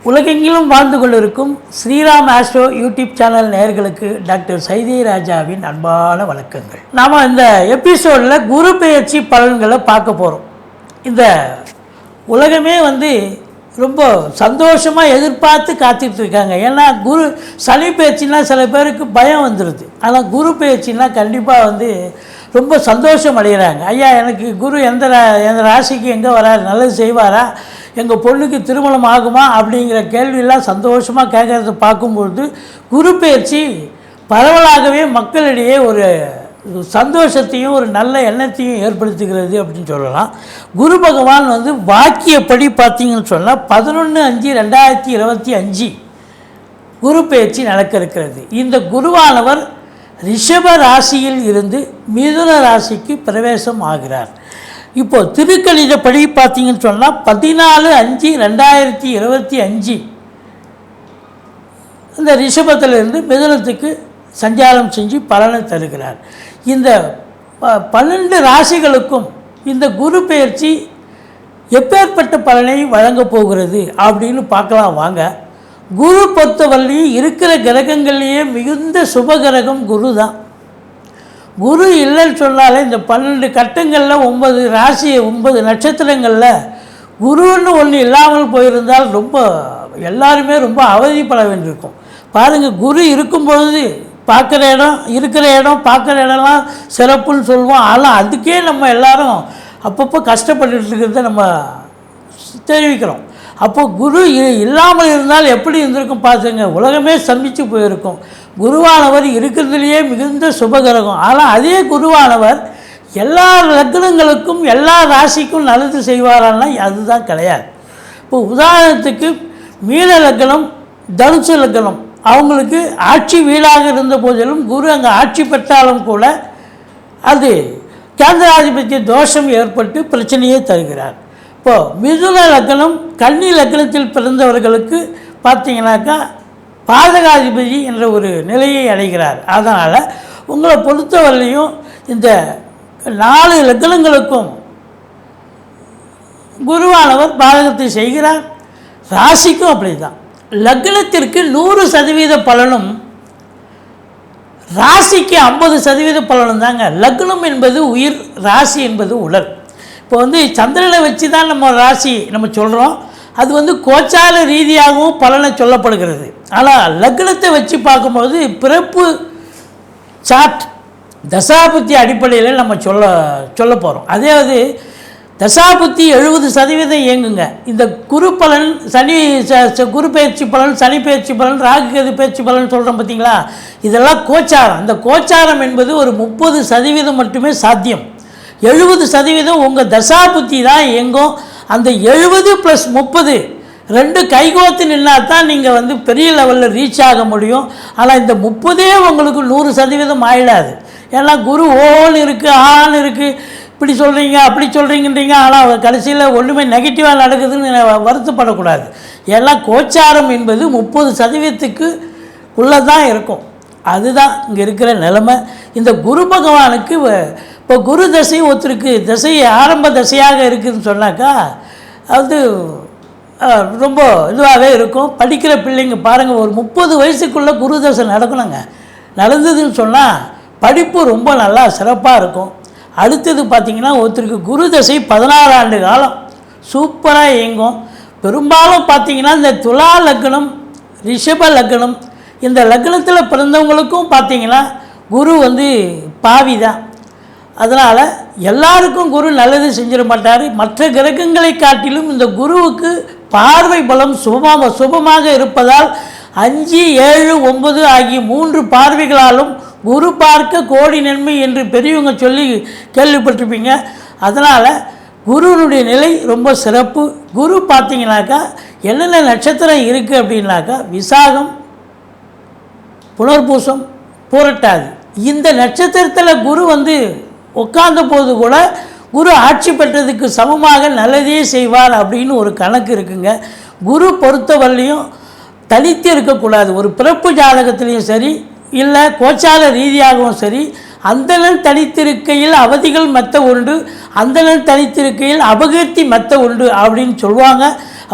உலகெங்கிலும் வாழ்ந்து கொண்டிருக்கும் ஸ்ரீராம் ஆஸ்ட்ரோ யூடியூப் சேனல் நேயர்களுக்கு டாக்டர் சைதை ராஜாவின் அன்பான வணக்கங்கள். நாம் இந்த எபிசோடில் குரு பெயர்ச்சி பலன்களை பார்க்க போகிறோம். இந்த உலகமே ரொம்ப சந்தோஷமாக எதிர்பார்த்து காத்துட்டு இருக்காங்க. ஏன்னா சனி பெயர்ச்சின்னா சில பேருக்கு பயம் வந்துடுது. ஆனால் குரு பெயர்ச்சின்னா கண்டிப்பாக ரொம்ப சந்தோஷம் அடைகிறாங்க. ஐயா, எனக்கு குரு எந்த ராசிக்கு எங்கே வராரு, நல்லது செய்வாரா, எங்கள் பொண்ணுக்கு திருமணம் ஆகுமா அப்படிங்கிற கேள்வியெல்லாம் சந்தோஷமாக கேட்குறத பார்க்கும்பொழுது குரு பெயர்ச்சி பரவலாகவே மக்களிடையே ஒரு சந்தோஷத்தையும் ஒரு நல்ல எண்ணத்தையும் ஏற்படுத்துகிறது அப்படின்னு சொல்லலாம். குரு பகவான் வாக்கியப்படி பார்த்தீங்கன்னு சொன்னால் 11/5/2025 குரு பெயர்ச்சி நடக்க இருக்கிறது. இந்த குருவானவர் ரிஷப ராசியில் இருந்து மிதுன ராசிக்கு பிரவேசம் ஆகிறார். இப்போது திருக்கணிதப்படி பார்த்தீங்கன்னு சொன்னால் 14/5/2025 இந்த ரிஷபத்திலிருந்து மிதுனத்துக்கு சஞ்சாரம் செஞ்சு பலனை தருகிறார். இந்த 12 ராசிகளுக்கும் இந்த குரு பெயர்ச்சி எப்பேற்பட்ட பலனை வழங்கப் போகிறது அப்படின்னு பார்க்கலாம் வாங்க. குரு பொறுத்தவரையும் இருக்கிற கிரகங்கள்லேயே மிகுந்த சுபகிரகம் குரு தான். குரு இல்லைன்னு சொன்னாலே இந்த 12 கட்டங்களில் 9 ராசி 9 நட்சத்திரங்களில் குருன்னு ஒன்று இல்லாமல் போயிருந்தால் எல்லாருமே ரொம்ப அவதிப்பட வேண்டியிருக்கும். பாருங்கள், குரு இருக்கும் பொழுது இருக்கிற இடம் பார்க்குற இடம்லாம் சிறப்புன்னு சொல்லுவோம். ஆனால் அதுக்கே நம்ம எல்லாரும் அப்பப்போ கஷ்டப்பட்டுட்டு இருக்கிறத நம்ம தெரிவிக்கிறோம். அப்போது குரு இல்லாமல் இருந்தால் எப்படி இருந்திருக்கும் பார்த்துங்க, உலகமே சந்தித்து போயிருக்கும். குருவானவர் இருக்கிறதுலையே மிகுந்த சுபகிரகம். ஆனால் அதே குருவானவர் எல்லா லக்னங்களுக்கும் எல்லா ராசிக்கும் நல்லது செய்வாரான்னா அதுதான் கிடையாது. இப்போ உதாரணத்துக்கு மீன லக்னம், தனுசு லக்னம், அவங்களுக்கு ஆட்சி வீடாக இருந்த போதிலும் குரு அங்கே ஆட்சி பெற்றாலும் கூட அது கேந்திராதிபத்திய தோஷம் ஏற்பட்டு பிரச்சனையே தருகிறார். இப்போது மிதுன லக்னம், கன்னி லக்னத்தில் பிறந்தவர்களுக்கு பார்த்தீங்கன்னாக்கா பாதகாதிபதி என்ற ஒரு நிலையை அடைகிறார். அதனால் உங்களை பொறுத்தவரையிலையும் இந்த 4 லக்னங்களுக்கும் குருவானவர் பாதகத்தை செய்கிறார். ராசிக்கும் அப்படி தான். லக்னத்திற்கு 100% பலனும் ராசிக்கு 50% பலனும் தாங்க. லக்னம் என்பது உயிர், ராசி என்பது உடல். இப்போ சந்திரனை வச்சு தான் நம்ம ராசி நம்ம சொல்கிறோம். அது கோச்சார ரீதியாகவும் பலனை சொல்லப்படுகிறது. ஆனால் லக்னத்தை வச்சு பார்க்கும்போது பிறப்பு சார்ட் தசாபுத்தி அடிப்படையில் நம்ம சொல்ல போகிறோம். அதே தசாபுத்தி 70% இயங்குங்க. இந்த குரு பலன், குரு பயிற்சி பலன், சனி பயிற்சி பலன், ராகு கேது பயிற்சி பலன் சொல்கிறோம் பார்த்தீங்களா, இதெல்லாம் கோச்சாரம். இந்த கோச்சாரம் என்பது ஒரு 30% மட்டுமே சாத்தியம். 70% உங்கள் தசாபுத்தி தான் இயங்கும். அந்த 70 + 30 2 கைகோத்து நின்னா தான் நீங்கள் பெரிய லெவலில் ரீச் ஆக முடியும். ஆனால் இந்த 30 உங்களுக்கு 100% ஆயிடாது. ஏன்னா குரு ஓன்னு இருக்குது, ஆன்னு இருக்குது, இப்படி சொல்கிறீங்க அப்படி சொல்கிறீங்கன்றீங்க. ஆனால் கடைசியில் ஒன்றுமே நெகட்டிவாக நடக்குதுன்னு வருத்தப்படக்கூடாது. ஏன்னா கோச்சாரம் என்பது 30%க்கு உள்ளே தான் இருக்கும். அதுதான் இங்கே இருக்கிற நிலைமை. இந்த குரு பகவானுக்கு இப்போ குரு தசை ஒருத்தருக்கு தசை ஆரம்ப தசையாக இருக்குதுன்னு சொன்னாக்கா அது ரொம்ப இதுவாகவே இருக்கும். படிக்கிற பிள்ளைங்க பாருங்கள், ஒரு 30 வயசுக்குள்ளே குரு தசை நடக்கணுங்க. நடந்ததுன்னு சொன்னால் படிப்பு ரொம்ப நல்லா சிறப்பாக இருக்கும். அடுத்தது பார்த்திங்கன்னா ஒருத்தருக்கு குரு தசை 16 ஆண்டு காலம் சூப்பராக இயங்கும். பெரும்பாலும் பார்த்திங்கன்னா இந்த துலா லக்னம், ரிஷப லக்னம், இந்த லக்னத்தில் பிறந்தவங்களுக்கும் பார்த்திங்கன்னா குரு பாவி தான். அதனால் எல்லாருக்கும் குரு நல்லது செஞ்சிட மாட்டார். மற்ற கிரகங்களை காட்டிலும் இந்த குருவுக்கு பார்வை பலம் சுபமாக இருப்பதால் 5, 7, 9 ஆகிய 3 பார்வைகளாலும் குரு பார்க்க கோடி நன்மை என்று பெரியவங்க சொல்லி கேள்விப்பட்டிருப்பீங்க. அதனால் குருனுடைய நிலை ரொம்ப சிறப்பு. குரு பார்த்திங்கனாக்கா என்னென்ன நட்சத்திரம் இருக்குது அப்படின்னாக்கா விசாகம், புனர்பூசம், பூரட்டாதி, இந்த நட்சத்திரத்தில் குரு உட்கார்ந்த போது கூட குரு ஆட்சி பெற்றதுக்கு சமமாக நல்லதே செய்வார் அப்படின்னு ஒரு கணக்கு இருக்குங்க. குரு பொறுத்தவரையிலையும் தனித்து இருக்கக்கூடாது. ஒரு பிறப்பு ஜாதகத்திலையும் சரி, இல்லை கோச்சார ரீதியாகவும் சரி, அந்தணன் தனித்திருக்கையில் அவதிகள் மெத்த உண்டு, அந்தணன் தனித்திருக்கையில் அபகீர்த்தி மெத்த உண்டு அப்படின்னு சொல்லுவாங்க.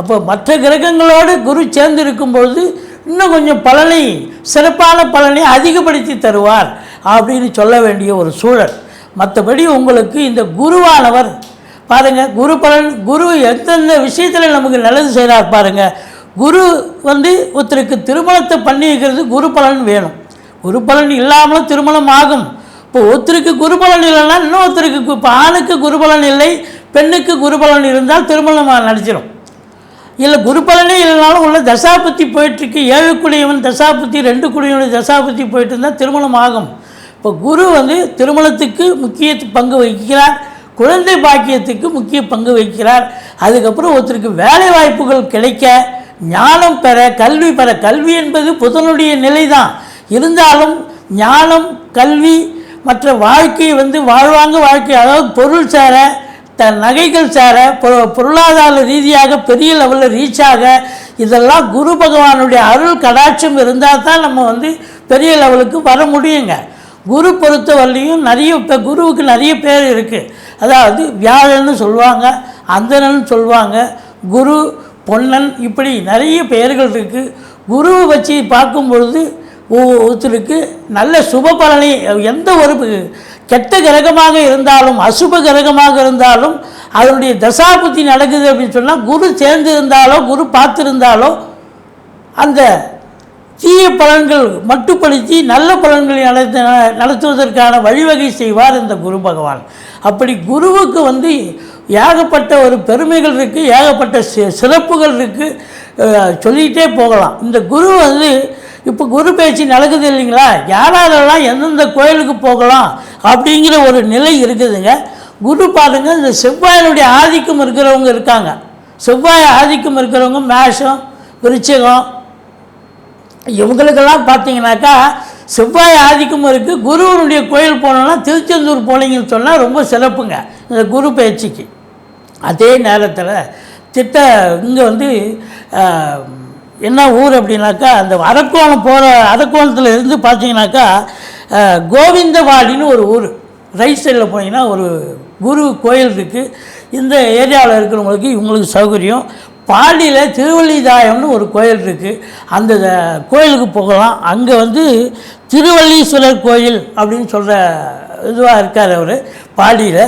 அப்போ மற்ற கிரகங்களோடு குரு சேர்ந்து இருக்கும்பொழுது இன்னும் கொஞ்சம் பலனை, சிறப்பான பலனை அதிகப்படுத்தி தருவார் அப்படின்னு சொல்ல வேண்டிய ஒரு சூழல். மற்றபடி உங்களுக்கு இந்த குருவானவர் பாருங்கள், குரு பலன், குரு எந்தெந்த விஷயத்தில் நமக்கு நல்லது செய்கிறார் பாருங்கள். குரு ஒருத்தருக்கு திருமணத்தை பண்ணி வைக்கிறது குரு பலன் வேணும். குரு பலன் இல்லாமலும் திருமணம் ஆகும். இப்போ ஒருத்தருக்கு குரு பலன் இல்லைன்னா இன்னொருத்தருக்கு, இப்போ ஆணுக்கு குரு பலன் இல்லை, பெண்ணுக்கு குரு பலன் இருந்தால் திருமணம் நடிச்சிடும். இல்லை குரு பலனே இல்லைனாலும் உள்ள தசாபுத்தி போயிட்டுருக்கு, 7 குடியவன் தசாபுத்தி 2 குடியவன் தசாபுத்தி போயிட்டு இருந்தால் திருமணம் ஆகும். இப்போ குரு திருமணத்துக்கு முக்கிய பங்கு வகிக்கிறார், குழந்தை பாக்கியத்துக்கு முக்கிய பங்கு வகிக்கிறார். அதுக்கப்புறம் ஒருத்தருக்கு வேலை வாய்ப்புகள் கிடைக்க, ஞானம் பெற, கல்வி பெற. கல்வி என்பது புதனுடைய நிலை தான் இருந்தாலும் ஞானம், கல்வி, மற்ற வாழ்க்கை வாழ்வாங்க வாழ்க்கை, அதாவது பொருள் சேர, நகைகள் சேர, பொருளாதார ரீதியாக பெரிய லெவலில் ரீச் ஆக, இதெல்லாம் குரு பகவானுடைய அருள் கடாட்சம் இருந்தால் தான் நம்ம பெரிய லெவலுக்கு வர முடியுங்க. குரு பொறுத்த வரலையும் நிறைய, இப்போ குருவுக்கு நிறைய பேர் இருக்குது. அதாவது வியாழன்னு சொல்லுவாங்க, அந்தணன் சொல்லுவாங்க, குரு, பொன்னன், இப்படி நிறைய பெயர்கள் இருக்குது. குருவை வச்சு பார்க்கும் பொழுது ஒருத்தருக்கு நல்ல சுப பலனை, எந்த ஒரு கெட்ட கிரகமாக இருந்தாலும், அசுப கிரகமாக இருந்தாலும், அதனுடைய தசாபுத்தி நடக்குது அப்படின்னு சொன்னால், குரு சேர்ந்து இருந்தாலோ, குரு பார்த்துருந்தாலோ அந்த தீய பலன்கள் மட்டுப்படுத்தி நல்ல பலன்களை நடத்துவதற்கான வழிவகை செய்வார் இந்த குரு பகவான். அப்படி குருவுக்கு ஏகப்பட்ட ஒரு பெருமைகள் இருக்குது, ஏகப்பட்ட சிறப்புகள் இருக்குது, சொல்லிகிட்டே போகலாம். இந்த குரு இப்போ குரு பேச்சு நடக்குது இல்லைங்களா, யாரெல்லாம் எந்தெந்த கோயிலுக்கு போகலாம் அப்படிங்கிற ஒரு நிலை இருக்குதுங்க. குரு பாருங்கள், இந்த செவ்வாயினுடைய ஆதிக்கம் இருக்கிறவங்க இருக்காங்க. செவ்வாய் ஆதிக்கம் இருக்கிறவங்க மேஷம், விருச்சிகம், இவங்களுக்கெல்லாம் பார்த்தீங்கன்னாக்கா செவ்வாய் ஆதிக்கம் இருக்குது. குருவனுடைய கோயில் போனோன்னா திருச்செந்தூர் போனீங்கன்னு சொன்னால் ரொம்ப சிறப்புங்க இந்த குரு பயிற்சிக்கு. அதே நேரத்தில் இங்கே என்ன ஊர் அப்படின்னாக்கா, அந்த அரக்கோணம் போகிற, அரக்கோணத்தில் இருந்து பார்த்தீங்கன்னாக்கா கோவிந்தவாடின்னு ஒரு ஊர், ரைட் சைடில் போனீங்கன்னா ஒரு குரு கோயில் இருக்குது. இந்த ஏரியாவில் இருக்கிறவங்களுக்கு இவங்களுக்கு சௌகரியம். பாடியில் திருவள்ளிதாயம்னு ஒரு கோயில் இருக்குது, அந்த கோயிலுக்கு போகலாம். அங்கே திருவள்ளீஸ்வரர் கோயில் அப்படின்னு சொல்கிற இதுவாக இருக்கார் அவர் பாடியில்,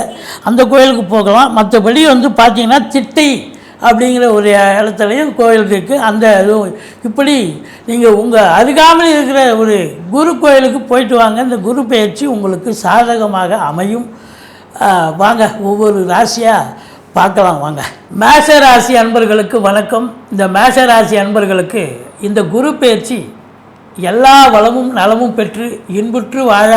அந்த கோயிலுக்கு போகலாம். மற்றபடி பார்த்திங்கன்னா திட்டை அப்படிங்கிற ஒரு இடத்துலையும் கோயில் இருக்குது. அந்த இப்படி நீங்கள் உங்கள் அருகாமல் இருக்கிற ஒரு குரு கோயிலுக்கு போயிட்டு வாங்க. இந்த குரு பயிற்சி உங்களுக்கு சாதகமாக அமையும். வாங்க ஒவ்வொரு ராசியாக பார்க்கலாம் வாங்க. மேஷ ராசி அன்பர்களுக்கு வணக்கம். இந்த மேஷ ராசி அன்பர்களுக்கு இந்த குரு பயிற்சி எல்லா வளமும் நலமும் பெற்று இன்புற்று வாழ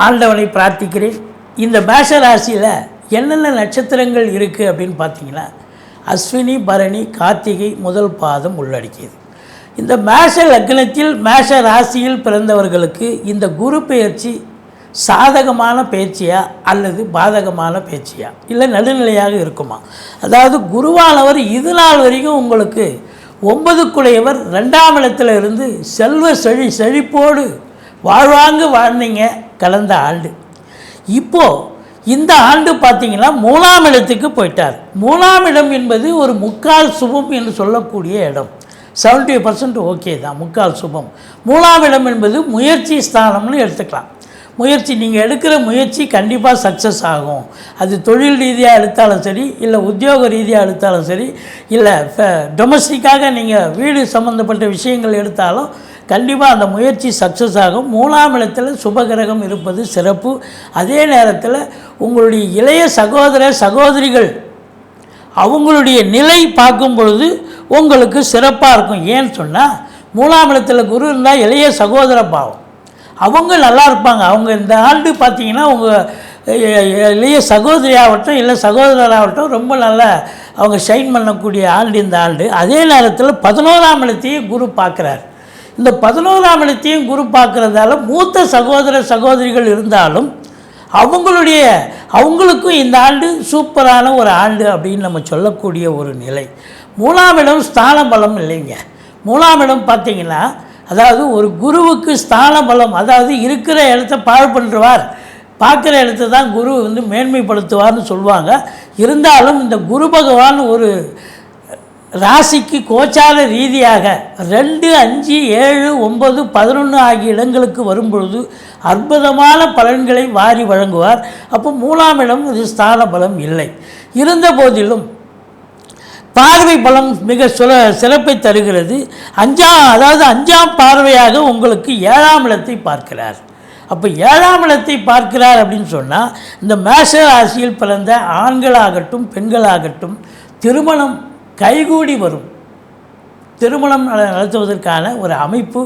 ஆண்டவனை பிரார்த்திக்கிறேன். இந்த மேஷ ராசியில் என்னென்ன நட்சத்திரங்கள் இருக்குது அப்படின்னு பார்த்தீங்கன்னா, அஸ்வினி, பரணி, கார்த்திகை முதல் பாதம் உள்ளடக்கியது. இந்த மேஷ லக்னத்தில் மேஷ ராசியில் பிறந்தவர்களுக்கு இந்த குரு பயிற்சி சாதகமான பயிற்சியா அல்லது பாதகமான பயிற்சியா, இல்லை நடுநிலையாக இருக்குமா? அதாவது குருவானவர் இது நாள் வரைக்கும் உங்களுக்கு 9க்குடையவர் 2ஆம் இடத்துல இருந்து செல்வ செழிப்போடு வாழ்வாங்க வாழ்ந்தீங்க கலந்த ஆண்டு. இப்போது இந்த ஆண்டு பார்த்திங்கன்னா 3ஆம் இடத்துக்கு போயிட்டார். 3ஆம் இடம் என்பது ஒரு முக்கால் சுபம் என்று சொல்லக்கூடிய இடம். 70% ஓகே தான், முக்கால் சுபம். 3ஆம் இடம் என்பது முயற்சி ஸ்தானம்னு எடுத்துக்கலாம். முயற்சி, நீங்கள் எடுக்கிற முயற்சி கண்டிப்பாக சக்ஸஸ் ஆகும். அது தொழில் ரீதியாக எடுத்தாலும் சரி, இல்லை உத்தியோக ரீதியாக எடுத்தாலும் சரி, இல்லை டொமஸ்டிக்காக நீங்கள் வீடு சம்மந்தப்பட்ட விஷயங்கள் எடுத்தாலும் கண்டிப்பாக அந்த முயற்சி சக்ஸஸ் ஆகும். 3ஆம் இடத்துல சுபகிரகம் இருப்பது சிறப்பு. அதே நேரத்தில் உங்களுடைய இளைய சகோதர சகோதரிகள் அவங்களுடைய நிலை பார்க்கும் பொழுது உங்களுக்கு சிறப்பாக இருக்கும். ஏன்னு சொன்னால் 3ஆம் இடத்துல குரு இருந்தால் இளைய சகோதர பாவம், அவங்க நல்லா இருப்பாங்க. அவங்க இந்த ஆண்டு பார்த்திங்கன்னா உங்கள் இளைய சகோதரி ஆகட்டும் இல்லை சகோதரராகட்டும் ரொம்ப நல்லா அவங்க ஷைன் பண்ணக்கூடிய ஆண்டு இந்த ஆண்டு. அதே நேரத்தில் 11ஆம் இடத்தையும் குரு பார்க்குறார். இந்த 11ஆம் இடத்தையும் குரு பார்க்குறதால மூத்த சகோதர சகோதரிகள் இருந்தாலும் அவங்களுக்கும் இந்த ஆண்டு சூப்பரான ஒரு ஆண்டு அப்படின்னு நம்ம சொல்லக்கூடிய ஒரு நிலை. 3ஆம் இடம் ஸ்தான பலம் இல்லைங்க. 3ஆம் இடம் பார்த்திங்கன்னா, அதாவது ஒரு குருவுக்கு ஸ்தான பலம், அதாவது இருக்கிற இடத்த பாழ் பண்ணுவார், பார்க்குற இடத்த தான் குரு மேன்மைப்படுத்துவார்னு சொல்லுவாங்க. இருந்தாலும் இந்த குரு பகவான் ஒரு ராசிக்கு கோச்சார ரீதியாக 2, 5, 7, 9, 11 ஆகிய இடங்களுக்கு வரும்பொழுது அற்புதமான பலன்களை வாரி வழங்குவார். அப்போ 3ஆம் இடம் இது ஸ்தான பலம் இல்லை. இருந்த போதிலும் பார்வை பலம் மிக சிறப்பை தருகிறது. அதாவது 5ஆம் பார்வையாக உங்களுக்கு 7ஆம் இடத்தை பார்க்கிறார். அப்போ 7ஆம் இடத்தை பார்க்கிறார் அப்படின்னு சொன்னால் இந்த மேஷ ராசியில் பிறந்த ஆண்களாகட்டும் பெண்களாகட்டும் திருமணம் கைகூடி வரும். திருமணம் நடத்துவதற்கான ஒரு அமைப்பு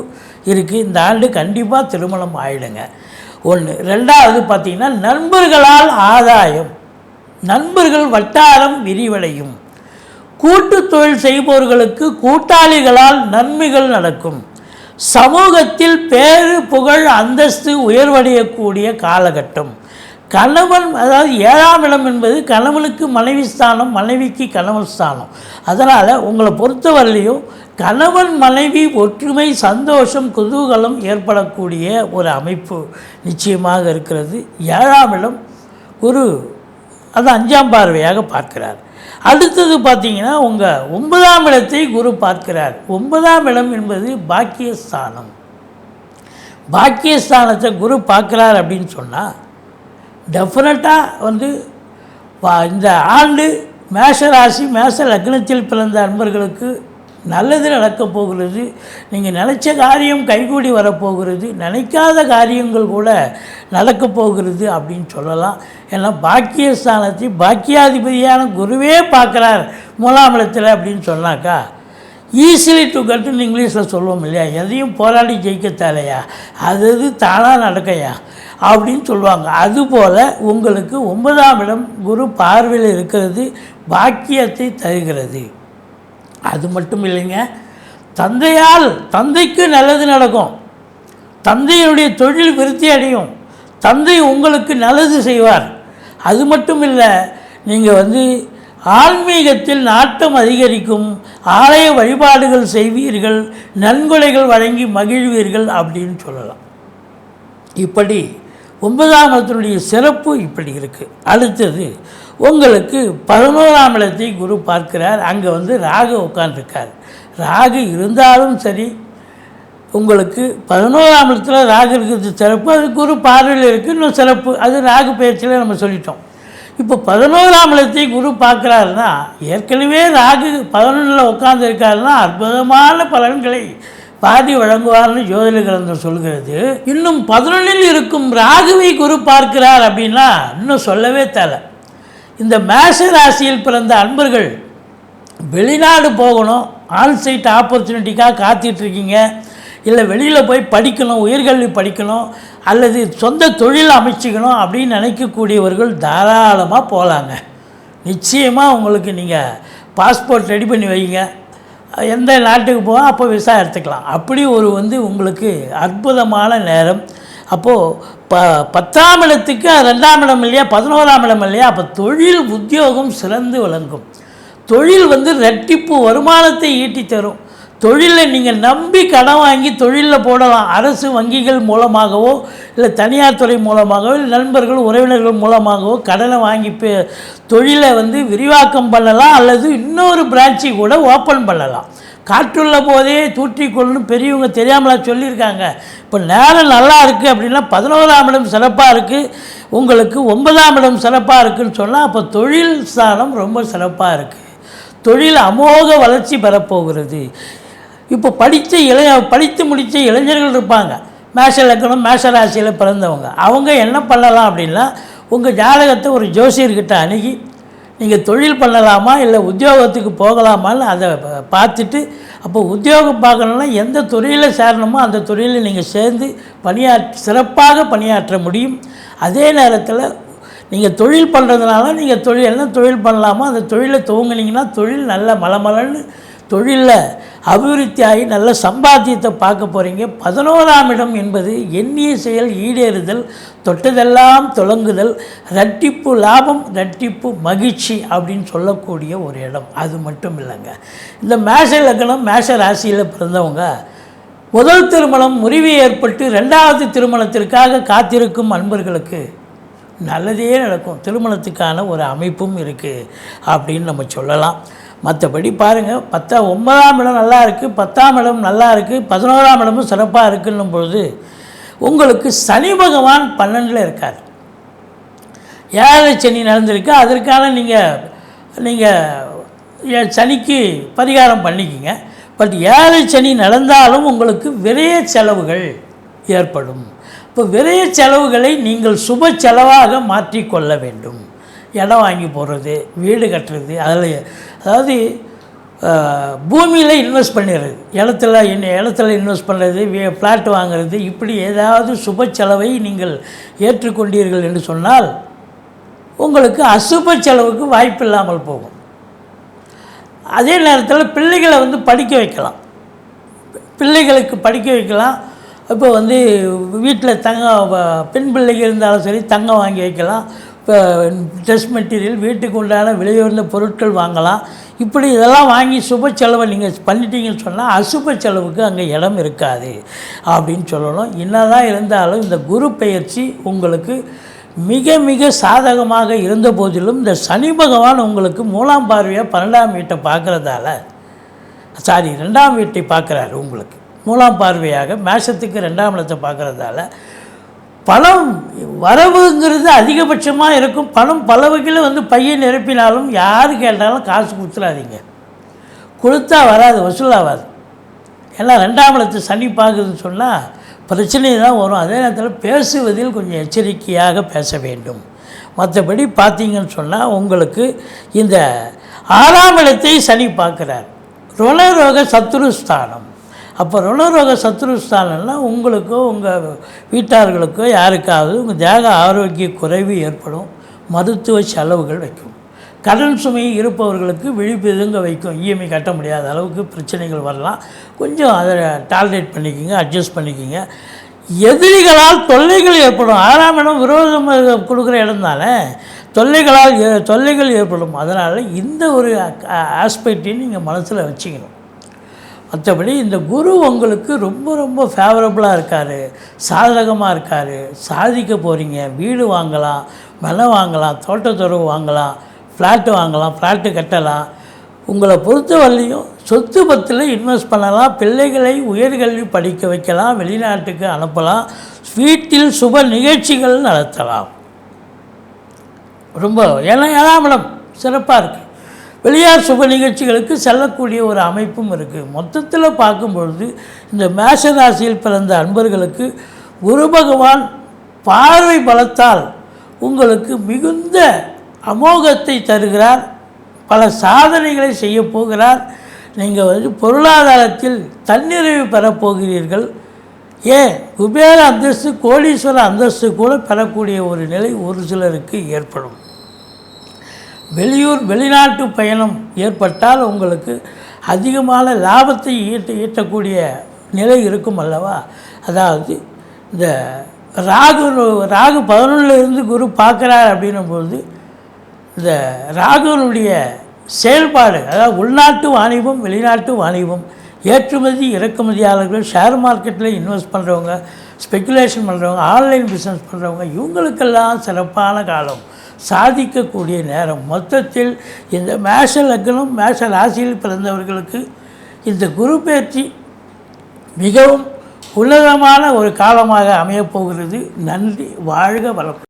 இருக்குது. இந்த ஆண்டு கண்டிப்பாக திருமணம் ஆகிடுங்க. 1. 2வது பார்த்திங்கன்னா நண்பர்களால் ஆதாயம், நண்பர்கள் வட்டாரம் விரிவடையும். கூட்டு தொழில் செய்பவர்களுக்கு கூட்டாளிகளால் நன்மைகள் நடக்கும். சமூகத்தில் பேரு புகழ் அந்தஸ்து உயர்வடையக்கூடிய காலகட்டம். கணவன், அதாவது 7ஆம் இடம் என்பது கணவனுக்கு மனைவி ஸ்தானம், மனைவிக்கு கணவன் ஸ்தானம். அதனால் உங்களை பொறுத்தவரையிலையும் கணவன் மனைவி ஒற்றுமை, சந்தோஷம், குதூகலம் ஏற்படக்கூடிய ஒரு அமைப்பு நிச்சயமாக இருக்கிறது. 7ஆம் இடம் குரு அது 5ஆம் பார்வையாக பார்க்கிறார். அடுத்தது பார்த்திங்கன்னா உங்கள் 9ஆம் இடத்தை குரு பார்க்கிறார். 9ஆம் இடம் என்பது பாக்கியஸ்தானம். பாக்கியஸ்தானத்தை குரு பார்க்குறார் அப்படின்னு சொன்னால் டெஃபினட்டாக இந்த ஆண்டு மேஷ ராசி மேஷ லக்னத்தில் பிறந்த அன்பர்களுக்கு நல்லது நடக்கப் போகிறது. நீங்கள் நினச்ச காரியம் கைகூடி வரப்போகிறது. நினைக்காத காரியங்கள் கூட நடக்கப் போகிறது அப்படின்னு சொல்லலாம். ஏன்னா பாக்கியஸ்தானத்தை பாக்கியாதிபதியான குருவே பார்க்குறார் 3ஆம் இடத்துல அப்படின்னு சொன்னாக்கா ஈஸிலி டு கட்டுன்னு இங்கிலீஷில் சொல்லுவோம் இல்லையா, எதையும் போராடி ஜெயிக்கத்தாலையா, அது தானாக நடக்கையா அப்படின்னு சொல்லுவாங்க. அதுபோல் உங்களுக்கு 9ஆம் இடம் குரு பார்வையில் இருக்கிறது பாக்கியத்தை தருகிறது. அது மட்டும் இல்லைங்க, தந்தைக்கு நல்லது நடக்கும். தந்தையினுடைய தொழில் விருத்தி அடையும். தந்தை உங்களுக்கு நல்லது செய்வார். அது மட்டும் இல்லை, நீங்கள் ஆன்மீகத்தில் நாட்டம் அதிகரிக்கும். ஆலய வழிபாடுகள் செய்வீர்கள், நன்கொடைகள் வழங்கி மகிழ்வீர்கள் அப்படின்னு சொல்லலாம். இப்படி 9ஆம் இடத்தினுடைய சிறப்பு இப்படி இருக்குது. அடுத்தது உங்களுக்கு 11ஆம் இடத்தை குரு பார்க்கிறார். அங்கே ராகு உட்காந்துருக்கார். ராகு இருந்தாலும் சரி, உங்களுக்கு 11ஆம் இடத்துல ராகு இருக்கிறது சிறப்பு. அது குரு பார்வையில் இருக்குது, இன்னும் சிறப்பு. அது ராகு பயிற்சியில் நம்ம சொல்லிட்டோம். இப்போ 11ஆம் இடத்தை குரு பார்க்குறாருன்னா, ஏற்கனவே ராகு 11ல் உட்காந்துருக்காருன்னா அற்புதமான பலன்களை பாதி வழங்குவார்னு ஜோதிட கிரந்தம் சொல்கிறது. இன்னும் 11ல் இருக்கும் ராகுவை குரு பார்க்கிறார் அப்படின்னா இன்னும் சொல்லவே தேவை. இந்த மேஷ ராசியில் பிறந்த அன்பர்கள் வெளிநாடு போகணும், ஆன்சைட் ஆப்பர்ச்சுனிட்டிக்காக காத்துட்ருக்கீங்க, இல்லை வெளியில் போய் படிக்கணும், உயர்கல்வி படிக்கணும், அல்லது சொந்த தொழில் அமைச்சிக்கணும் அப்படின்னு நினைக்கக்கூடியவர்கள் தாராளமாக போகலாங்க. நிச்சயமாக உங்களுக்கு நீங்கள் பாஸ்போர்ட் ரெடி பண்ணி வைங்க, எந்த நாட்டுக்கு போக அப்போ விசா எடுத்துக்கலாம். அப்படி ஒரு உங்களுக்கு அற்புதமான நேரம். அப்போது 10ஆம் இடத்துக்கு 2ஆம் இடம் இல்லையா, 11ஆம் இடம் இல்லையா, அப்போ தொழில் உத்தியோகம் சிறந்து விளங்கும். தொழில் ரெட்டிப்பு வருமானத்தை ஈட்டி தரும். தொழிலில் நீங்கள் நம்பி கடன் வாங்கி தொழிலில் போடலாம். அரசு வங்கிகள் மூலமாகவோ இல்லை தனியார் துறை மூலமாகவோ இல்லை நண்பர்கள் உறவினர்கள் மூலமாகவோ கடனை வாங்கி தொழிலை விரிவாக்கம் பண்ணலாம், அல்லது இன்னொரு பிரான்ச்சை கூட ஓப்பன் பண்ணலாம். காற்றுள்ள போதே தூற்றிக்கொள்ளணும் பெரியவங்க தெரியாமலா சொல்லியிருக்காங்க. இப்போ நேரம் நல்லா இருக்குது அப்படின்னா 11ஆம் இடம் சிறப்பாக இருக்குது, உங்களுக்கு 9ஆம் இடம் சிறப்பாக இருக்குதுன்னு சொன்னால் அப்போ தொழில் ஸ்தானம் ரொம்ப சிறப்பாக இருக்குது. தொழில் அமோக வளர்ச்சி பெறப்போகிறது. இப்போ படித்து முடித்த இளைஞர்கள் இருப்பாங்க, மேஷ லக்னம் மேஷ ராசியில் பிறந்தவங்க. அவங்க என்ன பண்ணலாம் அப்படின்னா, உங்கள் ஜாதகத்தை ஒரு ஜோசியர்கிட்ட அணுகி நீங்கள் தொழில் பண்ணலாமா இல்லை உத்தியோகத்துக்கு போகலாமான்னு அதை பார்த்துட்டு, அப்போ உத்தியோகம் பார்க்கணுன்னா எந்த துறையில் சேரணுமோ அந்த துறையில் நீங்கள் சேர்ந்து சிறப்பாக பணியாற்ற முடியும். அதே நேரத்தில் நீங்கள் தொழில் பண்ணுறதுனால நீங்கள் என்ன தொழில் பண்ணலாமோ அந்த தொழிலை துவங்கினீங்கன்னா தொழில் நல்ல மலமலன்னு தொழிலில் அபிவிருத்தி ஆகி நல்ல சம்பாத்தியத்தை பார்க்க போகிறீங்க. 11ஆம் இடம் என்பது எண்ணிய செயல் ஈடேறுதல், தொட்டதெல்லாம் தொடங்குதல், இரட்டிப்பு லாபம், இரட்டிப்பு மகிழ்ச்சி அப்படின்னு சொல்லக்கூடிய ஒரு இடம். அது மட்டும் இல்லைங்க, இந்த மேஷ லக்னம் மேஷ ராசியில் பிறந்தவங்க முதல் திருமணம் முறிவு ஏற்பட்டு 2வது திருமணத்திற்காக காத்திருக்கும் அன்பர்களுக்கு நல்லதே நடக்கும். திருமணத்துக்கான ஒரு அமைப்பும் இருக்குது அப்படின்னு நம்ம சொல்லலாம். மற்றபடி பாருங்கள் 9ஆம் இடம் நல்லா இருக்குது, 10ஆம் இடம் நல்லா இருக்குது, 11ஆம் இடமும் சிறப்பாக இருக்குன்னும் பொழுது உங்களுக்கு சனி பகவான் 12ல் இருக்கார். 7 சனி நடந்திருக்கு. அதற்கான நீங்கள் சனிக்கு பரிகாரம் பண்ணிக்கிங்க. பட் 7 சனி நடந்தாலும் உங்களுக்கு விரைய செலவுகள் ஏற்படும். இப்போ விரைய செலவுகளை நீங்கள் சுப செலவாக மாற்றிக்கொள்ள வேண்டும். இடம் வாங்கி போடுறது, வீடு கட்டுறது, அதாவது பூமியில் இன்வெஸ்ட் பண்ணிடுறது, இடத்துல இன்வெஸ்ட் பண்ணுறது, ஃப்ளாட் வாங்கிறது, இப்படி ஏதாவது சுப செலவை நீங்கள் ஏற்றுக்கொண்டீர்கள் என்று சொன்னால் உங்களுக்கு அசுப செலவுக்கு வாய்ப்பு இல்லாமல் போகும். அதே நேரத்தில் பிள்ளைகளை படிக்க வைக்கலாம், பிள்ளைகளுக்கு படிக்க வைக்கலாம். இப்போ வீட்டில் பெண் பிள்ளைகள் இருந்தாலும் சரி தங்கம் வாங்கி வைக்கலாம். இப்போ ட்ரெஸ் மெட்டீரியல், வீட்டுக்கு உண்டான விலையுயர்ந்த பொருட்கள் வாங்கலாம். இப்படி இதெல்லாம் வாங்கி சுப செலவை நீங்கள் பண்ணிட்டீங்கன்னு சொன்னால் அசுப செலவுக்கு அங்கே இடம் இருக்காது அப்படின்னு சொல்லணும். என்னதான் இருந்தாலும் இந்த குரு பெயர்ச்சி உங்களுக்கு மிக மிக சாதகமாக இருந்த போதிலும் இந்த சனி பகவான் உங்களுக்கு 3ஆம் பார்வையாக 12ஆம் வீட்டை பார்க்குறதால, 2ஆம் வீட்டை பார்க்குறாரு. உங்களுக்கு 3ஆம் பார்வையாக மேஷத்துக்கு 2ஆம் இடத்தை பார்க்குறதால பணம் வரவுங்கிறது அதிகபட்சமாக இருக்கும். பணம் பல வகையில் பையை நிரப்பினாலும் யார் கேட்டாலும் காசு கொடுத்துடாதீங்க. கொடுத்தா வராது, வசூலாகாது. ஏன்னா 2ஆம் இடத்தை சனி பார்க்குதுன்னு சொன்னால் பிரச்சனை தான் வரும். அதே நேரத்தில் பேசுவதில் கொஞ்சம் எச்சரிக்கையாக பேச வேண்டும். மற்றபடி பார்த்தீங்கன்னு சொன்னால் உங்களுக்கு இந்த 6ஆம் இடத்தை சனி பார்க்குறார். ருணரோக சத்ருஸ்தானம். அப்போ ருணரோக சத்ருஸ்தானம்னா உங்களுக்கோ உங்கள் வீட்டார்களுக்கோ யாருக்காவது உங்கள் தேக ஆரோக்கிய குறைவு ஏற்படும், மருத்துவ செலவுகள் வைக்கும். கடன் சுமை இருப்பவர்களுக்கு விழிப்புதுங்க வைக்கும். இஎம்ஐ கட்ட முடியாத அளவுக்கு பிரச்சனைகள் வரலாம். கொஞ்சம் அதை டாலரேட் பண்ணிக்கிங்க, அட்ஜஸ்ட் பண்ணிக்கிங்க. எதிரிகளால் தொல்லைகள் ஏற்படும். 6ஆம் இடம் விரோதம் கொடுக்குற இடம் தானே, தொல்லைகள் ஏற்படும். அதனால் இந்த ஒரு ஆஸ்பெக்டையும் நீங்கள் மனசில் வச்சுக்கணும். மற்றபடி இந்த குரு உங்களுக்கு ரொம்ப ரொம்ப ஃபேவரபுளாக இருக்கார், சாதகமாக இருக்கார். சாதிக்க போகிறீங்க, வீடு வாங்கலாம், நிலம் வாங்கலாம், தோட்டத்துறவு வாங்கலாம், ஃப்ளாட்டு வாங்கலாம், ஃப்ளாட்டு கட்டலாம். உங்களை பொறுத்தவரையிலையும் சொத்து பத்தில் இன்வெஸ்ட் பண்ணலாம், பிள்ளைகளை உயர்கல்வி படிக்க வைக்கலாம், வெளிநாட்டுக்கு அனுப்பலாம், வீட்டில் சுப நிகழ்ச்சிகள் நடத்தலாம். ரொம்ப 7ஆம் இடம் சிறப்பாக இருக்குது. வெளியார் சுப நிகழ்ச்சிகளுக்கு செல்லக்கூடிய ஒரு அமைப்பும் இருக்குது. மொத்தத்தில் பார்க்கும்பொழுது இந்த மேஷ ராசியில் பிறந்த அன்பர்களுக்கு குரு பகவான் பார்வை பலத்தால் உங்களுக்கு மிகுந்த அமோகத்தை தருகிறார். பல சாதனைகளை செய்ய போகிறார். நீங்கள் பொருளாதாரத்தில் தன்னிறைவு பெறப்போகிறீர்கள். ஏன் குபேர அந்தஸ்து, கோடீஸ்வர அந்தஸ்து கூட பெறக்கூடிய ஒரு நிலை ஒரு சிலருக்கு ஏற்படும். வெளிநாட்டு பயணம் ஏற்பட்டால் உங்களுக்கு அதிகமான லாபத்தை ஈட்டக்கூடிய நிலை இருக்கும் அல்லவா. அதாவது இந்த ராகு 11ல் இருந்து குரு பார்க்குறார் அப்படின்னும்போது இந்த ராகுனுடைய செயல்பாடு, அதாவது உள்நாட்டு வாணிபம், வெளிநாட்டு வாணிபம், ஏற்றுமதி இறக்குமதியாளர்கள், ஷேர் மார்க்கெட்டில் இன்வெஸ்ட் பண்ணுறவங்க, ஸ்பெக்குலேஷன் பண்ணுறவங்க, ஆன்லைன் பிஸ்னஸ் பண்ணுறவங்க, இவங்களுக்கெல்லாம் சிறப்பான காலம், சாதிக்கக்கூடிய நேரம். மொத்தத்தில் இந்த மேஷ லக்னம், மேஷ ராசியில் பிறந்தவர்களுக்கு இந்த குரு பெயர்ச்சி மிகவும் உன்னதமான ஒரு காலமாக அமையப்போகிறது. நன்றி. வாழ்க வளமுடன்.